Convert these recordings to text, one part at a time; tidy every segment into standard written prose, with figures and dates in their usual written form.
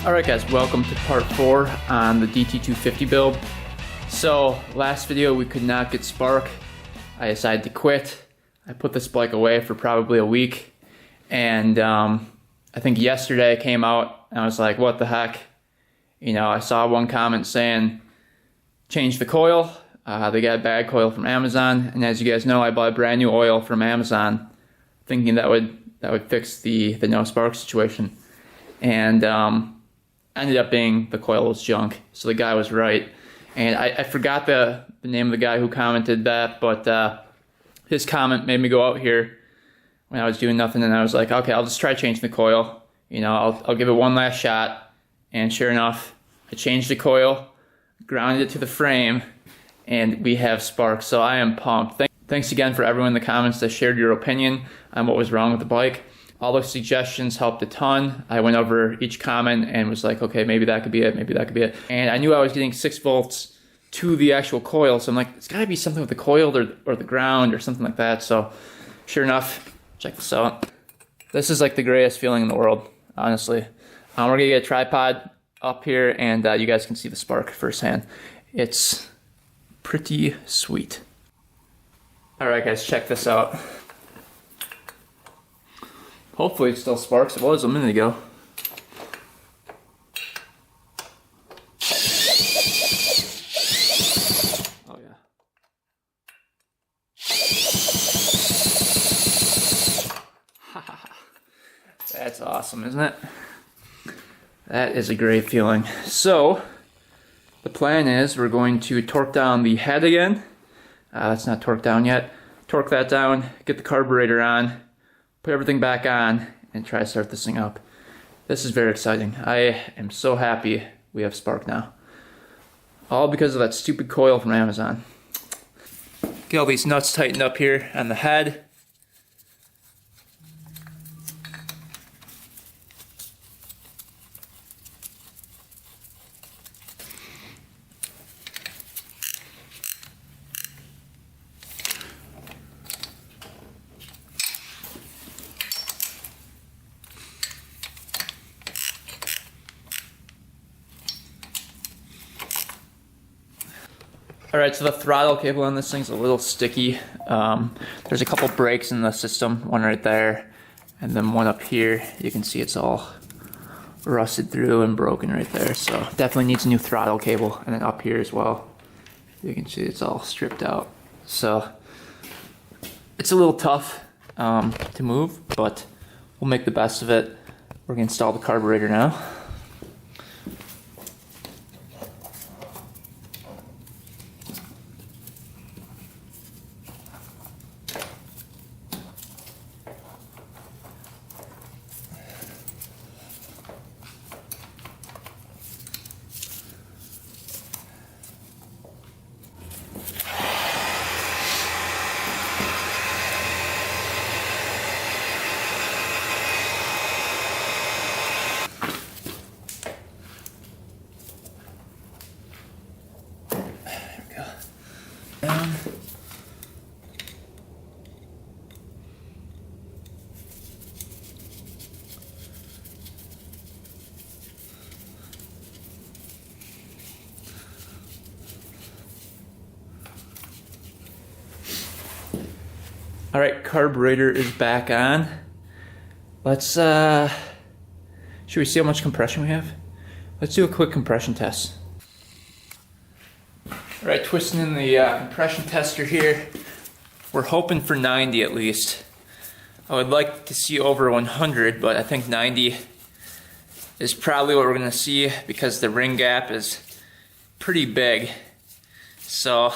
Alright guys, welcome to part 4 on the DT250 build. So last video we could not get spark. I decided to quit. I put this bike away for probably a week, and I think yesterday I came out and I was like, what the heck? You know, I saw one comment saying change the coil. They got a bad coil from Amazon, and as you guys know, I bought a brand new oil from Amazon thinking that would fix the no spark situation, and ended up being the coil was junk. So the guy was right, and I forgot the name of the guy who commented that, but his comment made me go out here when I was doing nothing, and I was like, okay, I'll just try changing the coil. You know, I'll give it one last shot. And sure enough, I changed the coil, grounded it to the frame, and we have spark. So I am pumped. Thanks again for everyone in the comments that shared your opinion on what was wrong with the bike. All those suggestions helped a ton. I went over each comment and was like, okay, maybe that could be it, maybe that could be it. And I knew I was getting 6 volts to the actual coil, so I'm like, it's gotta be something with the coil or the ground or something like that. So sure enough, check this out. This is like the greatest feeling in the world, honestly. We're gonna get a tripod up here, and you guys can see the spark firsthand. It's pretty sweet. All right guys, check this out. Hopefully it still sparks. It was a minute ago. Oh yeah. That's awesome, isn't it? That is a great feeling. So the plan is we're going to torque down the head again. That's not torqued down yet. Torque that down, get the carburetor on, put everything back on, and try to start this thing up. This is very exciting. I am so happy we have spark now. All because of that stupid coil from Amazon. Get all these nuts tightened up here on the head. Alright, so the throttle cable on this thing's a little sticky. There's a couple breaks in the system, one right there, and then one up here. You can see it's all rusted through and broken right there, so definitely needs a new throttle cable. And then up here as well, you can see it's all stripped out. So it's a little tough to move, but we'll make the best of it. We're gonna install the carburetor now. All right, carburetor is back on. Let's, should we see how much compression we have? Let's do a quick compression test. All right, twisting in the compression tester here. We're hoping for 90 at least. I would like to see over 100, but I think 90 is probably what we're gonna see because the ring gap is pretty big. So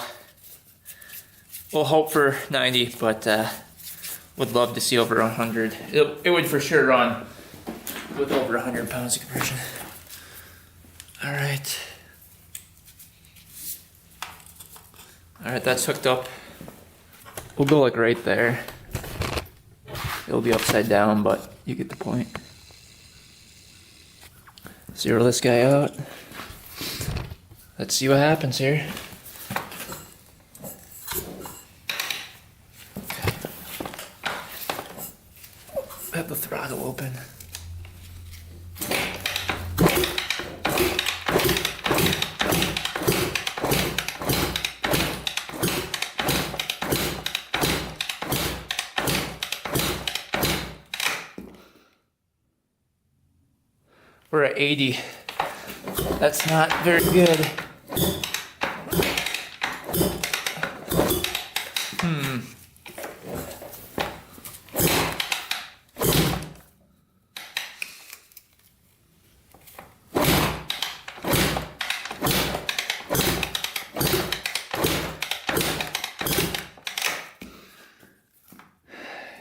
we'll hope for 90, but would love to see over 100. It would for sure run with over 100 pounds of compression. All right. All right, that's hooked up. We'll go like right there. It'll be upside down, but you get the point. Zero this guy out. Let's see what happens here. Have the throttle open. We're at 80. That's not very good.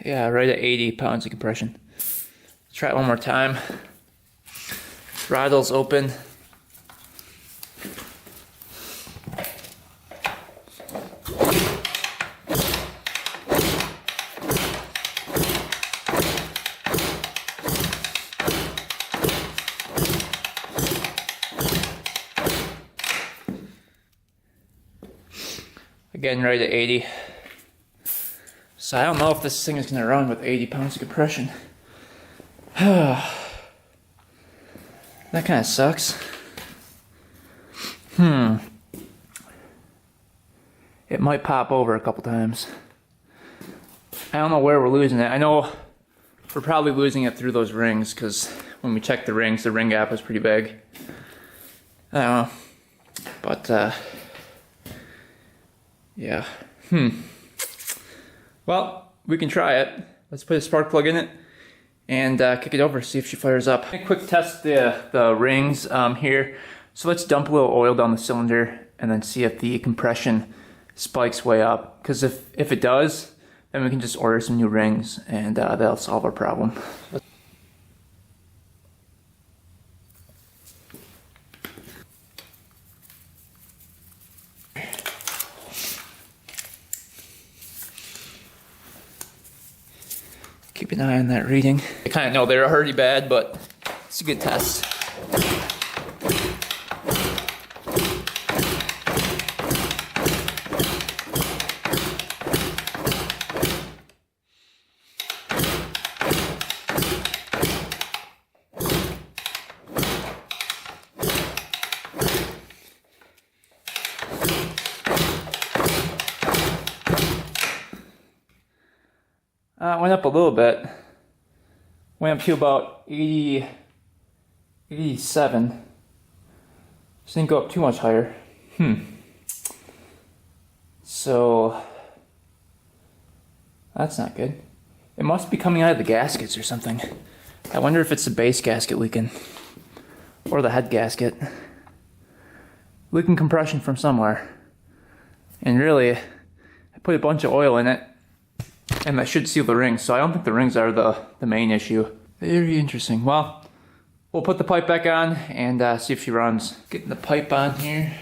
Yeah, right at 80 pounds of compression. Try it one more time. Throttle's open. Again, right at 80. So I don't know if this thing is going to run with 80 pounds of compression. That kind of sucks. It might pop over a couple times. I don't know where we're losing it. I know we're probably losing it through those rings, because when we checked the rings, the ring gap was pretty big. I don't know. But, yeah. Well, we can try it. Let's put a spark plug in it and kick it over, see if she fires up. A quick test the rings here. So let's dump a little oil down the cylinder and then see if the compression spikes way up. Because if it does, then we can just order some new rings and that'll solve our problem. Keep an eye on that reading. I kind of know they're already bad, but it's a good test. It went up a little bit. Went up to about 80, 87. Just didn't go up too much higher. So that's not good. It must be coming out of the gaskets or something. I wonder if it's the base gasket leaking or the head gasket. Leaking compression from somewhere. And really, I put a bunch of oil in it, and that should seal the rings, so I don't think the rings are the main issue. Very interesting. Well, we'll put the pipe back on and see if she runs. Getting the pipe on here.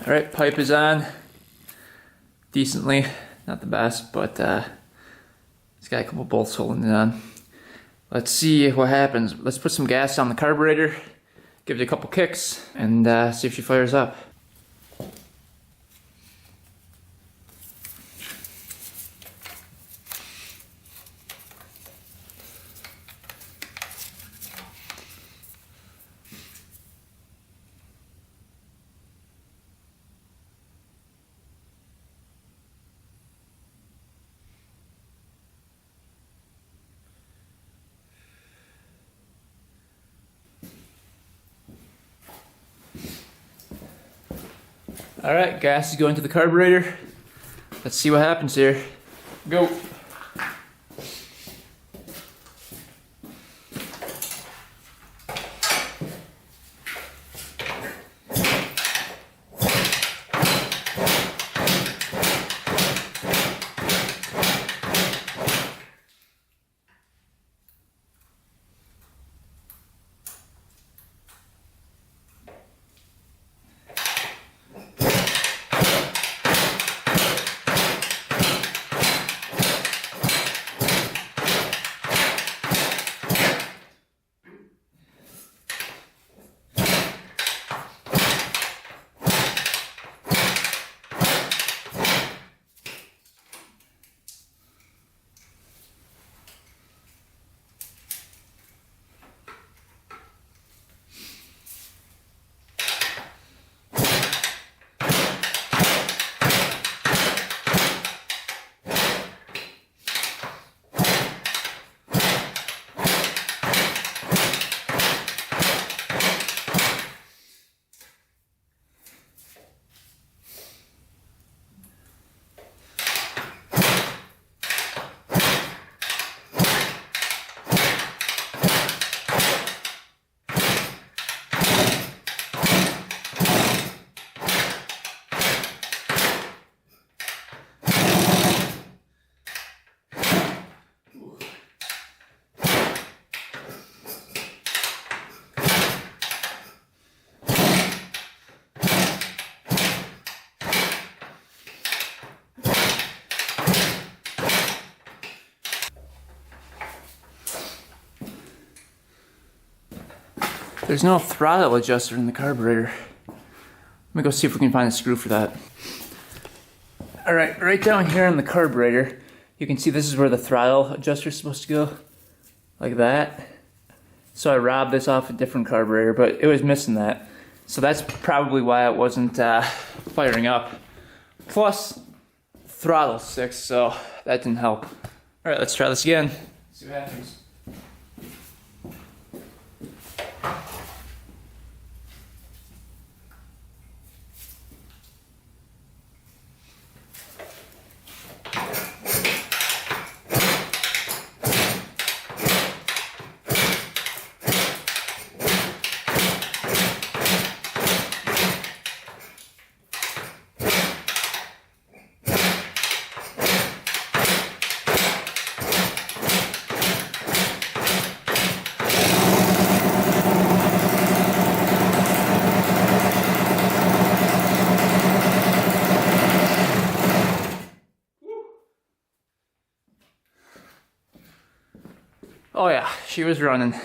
Alright, pipe is on. Decently. Not the best, but it's got a couple bolts holding it on. Let's see what happens. Let's put some gas on the carburetor, give it a couple kicks, and see if she fires up. Alright, gas is going to the carburetor. Let's see what happens here. Go. There's no throttle adjuster in the carburetor. Let me go see if we can find a screw for that. Alright, right down here on the carburetor, you can see this is where the throttle adjuster is supposed to go. Like that. So I robbed this off a different carburetor, but it was missing that. So that's probably why it wasn't firing up. Plus, throttle sticks, so that didn't help. Alright, let's try this again. See what happens. Oh yeah, she was running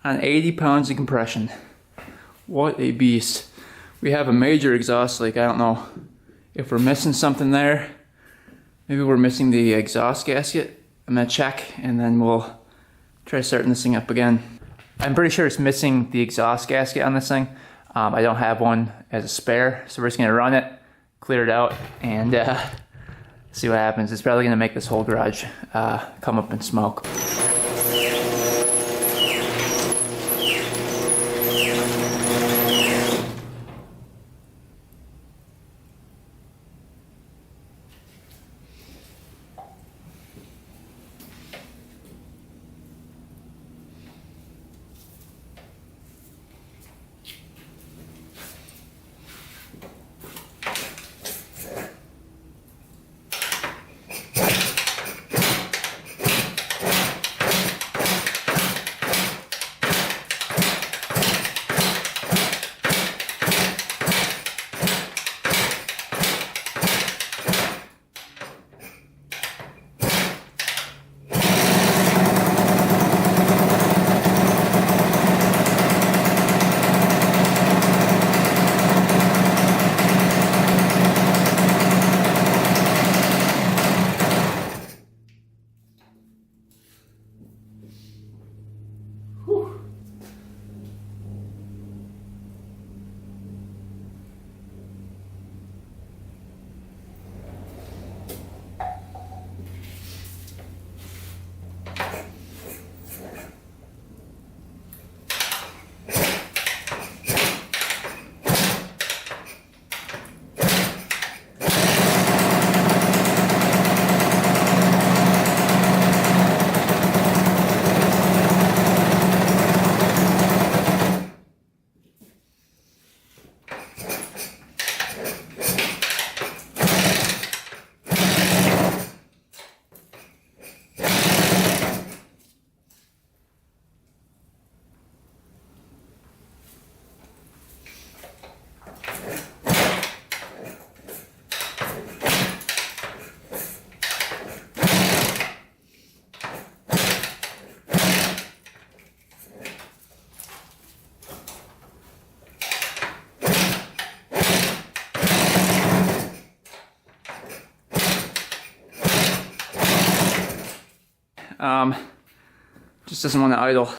on 80 pounds of compression. What a beast. We have a major exhaust leak. I don't know if we're missing something there. Maybe we're missing the exhaust gasket. I'm gonna check and then we'll try starting this thing up again. I'm pretty sure it's missing the exhaust gasket on this thing. I don't have one as a spare, so we're just gonna run it, clear it out, and see what happens. It's probably gonna make this whole garage come up in smoke. Just doesn't want to idle.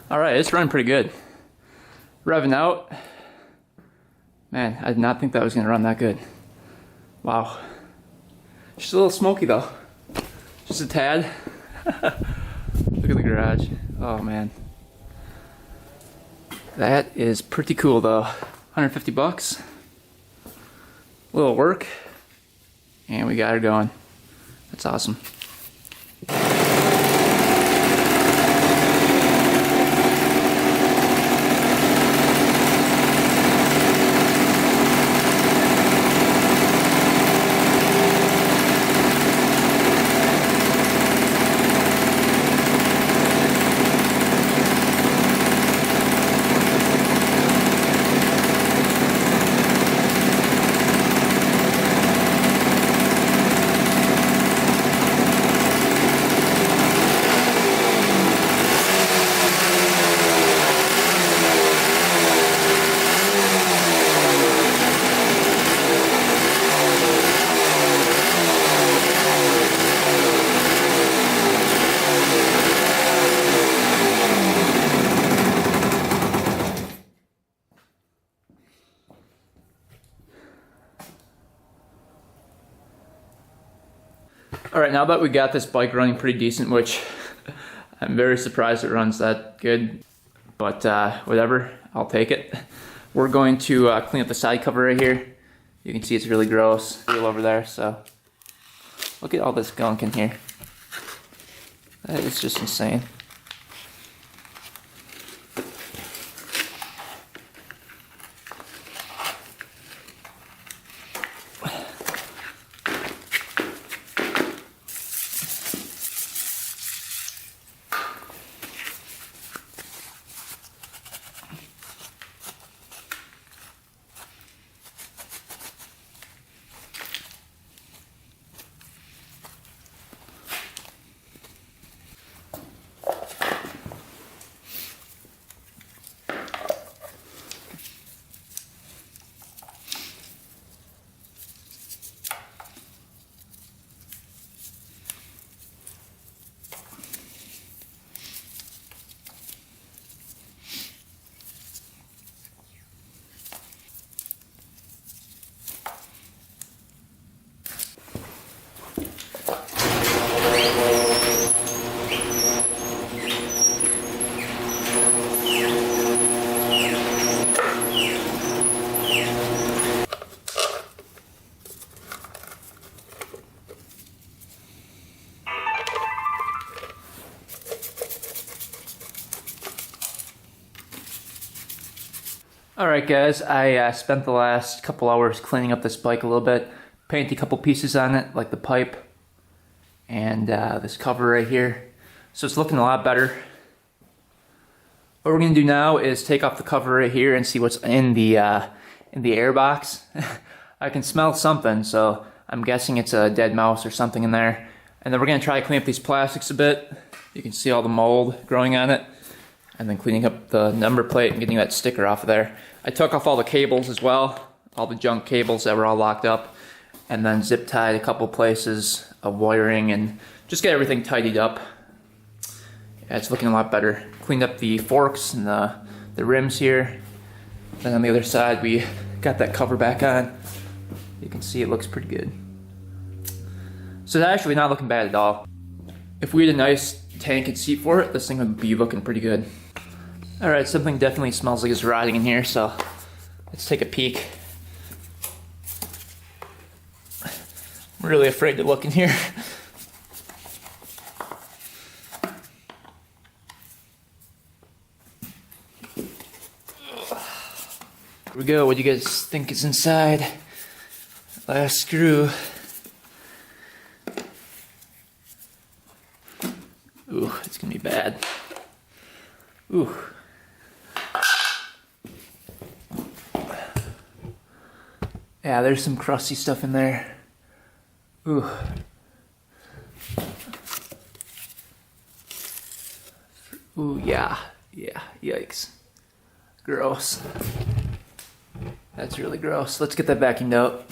All right, it's running pretty good. Revving out. Man, I did not think that was gonna run that good. Wow. Just a little smoky though. Just a tad. Look at the garage. Oh man. That is pretty cool though. 150 bucks. A little work. And we got her going. That's awesome. Alright, now that we got this bike running pretty decent, which I'm very surprised it runs that good, but whatever, I'll take it. We're going to clean up the side cover right here. You can see it's really gross, all over there, so look at all this gunk in here. That is just insane. Alright guys, I spent the last couple hours cleaning up this bike a little bit, painted a couple pieces on it, like the pipe and this cover right here. So it's looking a lot better. What we're going to do now is take off the cover right here and see what's in the air box. I can smell something, so I'm guessing it's a dead mouse or something in there. And then we're going to try to clean up these plastics a bit. You can see all the mold growing on it. And then cleaning up the number plate and getting that sticker off of there. I took off all the cables as well, all the junk cables that were all locked up, and then zip tied a couple places of wiring and just get everything tidied up. Yeah, it's looking a lot better. Cleaned up the forks and the rims here. Then on the other side we got that cover back on. You can see it looks pretty good. So it's actually not looking bad at all. If we had a nice tank and seat for it, this thing would be looking pretty good. Alright, something definitely smells like it's rotting in here, so let's take a peek. I'm really afraid to look in here. Here we go, what do you guys think is inside? Last screw. Ooh, it's gonna be bad. Ooh. Yeah, there's some crusty stuff in there. Ooh. Ooh, yeah. Yeah, yikes. Gross. That's really gross. Let's get that vacuumed out.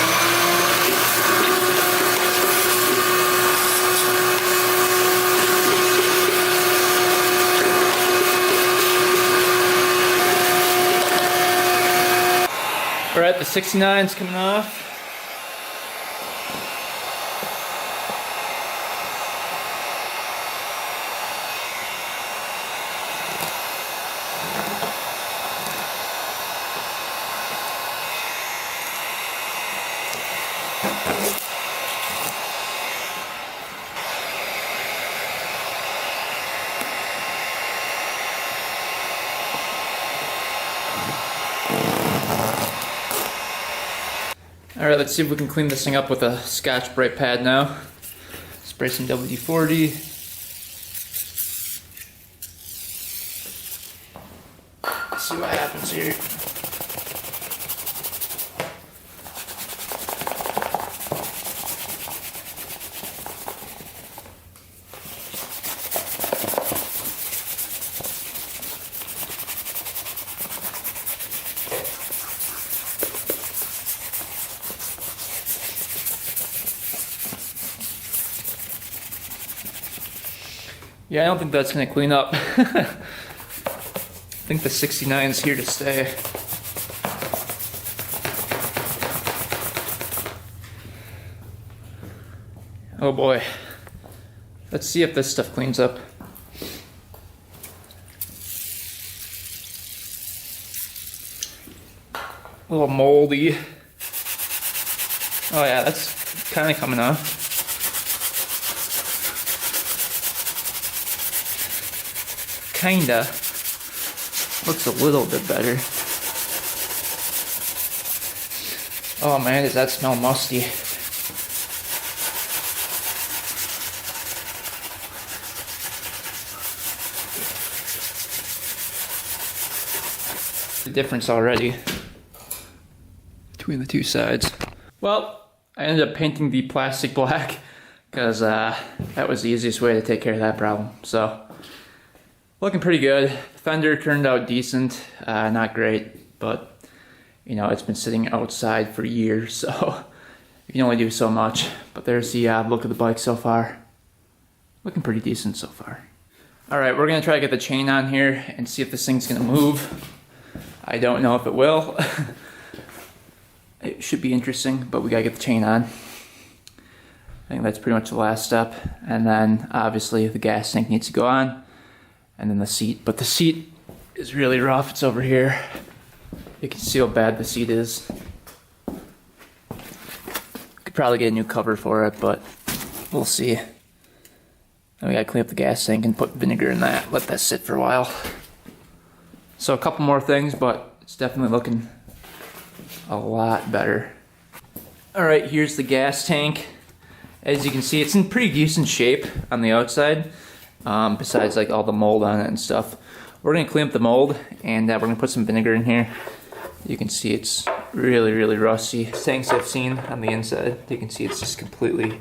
the 69's coming off. Alright, let's see if we can clean this thing up with a Scotch Brite pad now. Spray some WD-40. See what happens here. Yeah, I don't think that's going to clean up. I think the 69 is here to stay. Oh boy. Let's see if this stuff cleans up. A little moldy. Oh yeah, that's kind of coming off. Kinda. Looks a little bit better. Oh man, does that smell musty. The difference already between the two sides. Well, I ended up painting the plastic black because that was the easiest way to take care of that problem. So, looking pretty good. Fender turned out decent, not great, but you know, it's been sitting outside for years, so you can only do so much. But there's the look of the bike so far. Looking pretty decent so far. Alright, we're gonna try to get the chain on here and see if this thing's gonna move. I don't know if it will. It should be interesting, but we gotta get the chain on. I think that's pretty much the last step. And then obviously the gas tank needs to go on. And then the seat, but the seat is really rough. It's over here. You can see how bad the seat is. Could probably get a new cover for it, but we'll see. Then we gotta clean up the gas tank and put vinegar in that. Let that sit for a while. So a couple more things, but it's definitely looking a lot better. All right, here's the gas tank. As you can see, it's in pretty decent shape on the outside. Besides like all the mold on it and stuff. We're gonna clean up the mold and we're gonna put some vinegar in here. You can see it's really, really rusty. Tanks I've seen on the inside, you can see it's just completely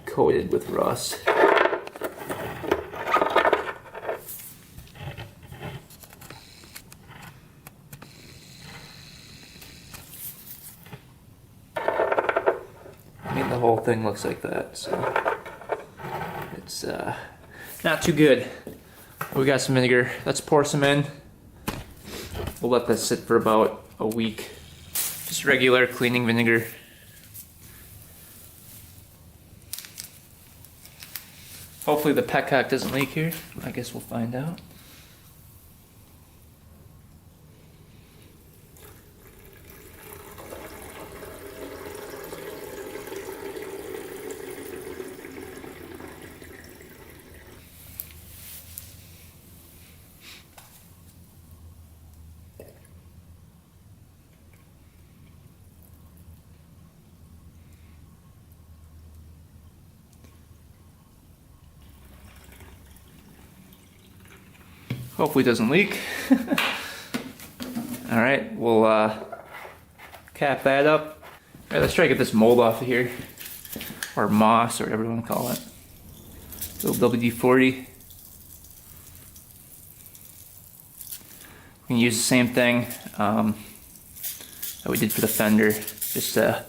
coated with rust. I mean, the whole thing looks like that, so it's not too good. We got some vinegar. Let's pour some in. We'll let that sit for about a week. Just regular cleaning vinegar. Hopefully the petcock doesn't leak here. I guess we'll find out. Hopefully it doesn't leak. Alright, we'll cap that up. Alright, let's try to get this mold off of here. Or moss, or whatever you want to call it. A little WD-40. We can use the same thing that we did for the fender. Just a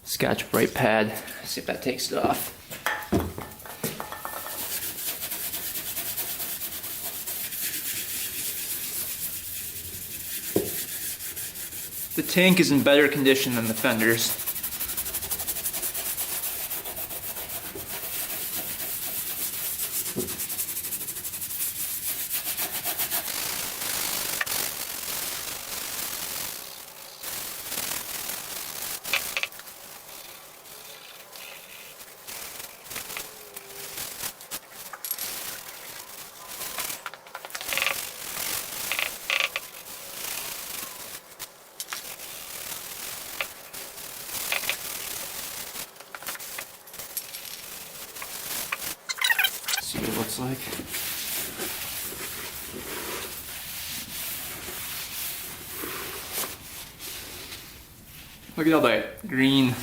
Scotch Brite pad. See if that takes it off. the tank is in better condition than the fenders. See what it looks like. Look at all that green.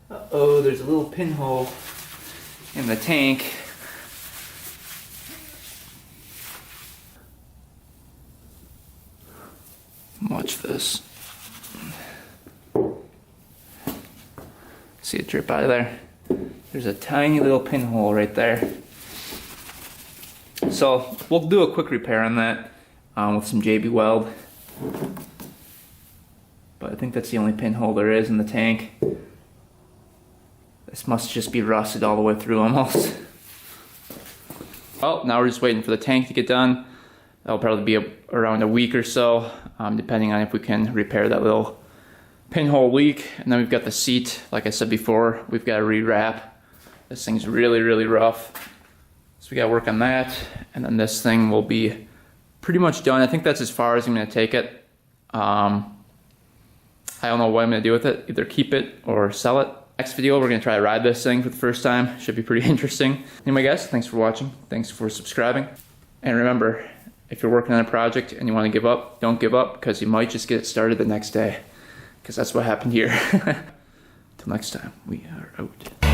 Uh-oh, there's a little pinhole in the tank. Watch this. See it drip out of there? There's a tiny little pinhole right there. So we'll do a quick repair on that with some JB weld. But I think that's the only pinhole there is in the tank. This must just be rusted all the way through almost. Well, now we're just waiting for the tank to get done. That'll probably be around a week or so, depending on if we can repair that little pinhole leak. And then we've got the seat, like I said before, we've got to rewrap. This thing's really, really rough. So we got to work on that. And then this thing will be pretty much done. I think that's as far as I'm going to take it. I don't know what I'm going to do with it, either keep it or sell it. Next video, we're going to try to ride this thing for the first time. Should be pretty interesting. Anyway guys, thanks for watching. Thanks for subscribing. And remember, if you're working on a project and you want to give up, don't give up, because you might just get it started the next day. Because that's what happened here. Till next time, we are out.